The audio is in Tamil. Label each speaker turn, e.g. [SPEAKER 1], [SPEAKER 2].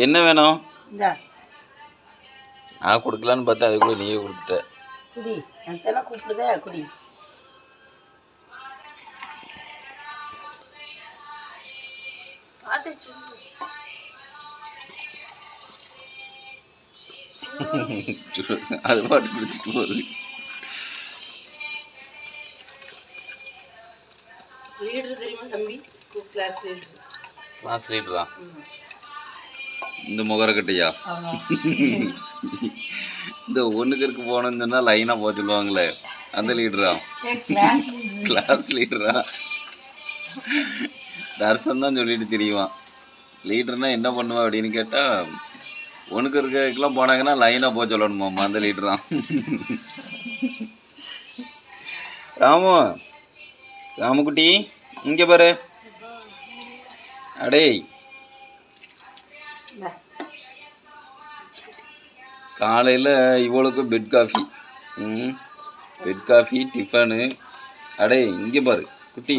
[SPEAKER 1] என்ன வேணும்? கொடுக்கலான்னு பார்த்தா அதுக்குள்ள நீயே கொடுத்துட்ட.
[SPEAKER 2] குடி அதெல்லாம் கூப்பிடுதே குடி.
[SPEAKER 1] அது பாட்டு குடிச்சிட்டு போகுது.
[SPEAKER 2] லீடர் தெரியுமா தம்பி? School class leader.
[SPEAKER 1] கிளாஸ் லீடரா? இந்த முகரக்கட்டையா? இந்த ஒண்ணுக்கு இருக்கு போனோம்னு சொன்னா லைனா போக சொல்லுவாங்களே அந்த லீடரா? கிளாஸ் லீடரா? தர்சன் தான் சொல்லிட்டு தெரியுமா லீடர்னா என்ன பண்ணுவா அப்படின்னு கேட்டா ஒண்ணுக்கு இருக்கிறதுக்கெல்லாம் போனாங்கன்னா லைனா போக சொல்லணுமாம்மா அந்த லீடரா? ராமு, ராமுக்குட்டி இங்க பாரு. அடே காலையில் இவளுக்கு bed coffee, bed coffee tiffin. அடே இங்கே பாரு குட்டி.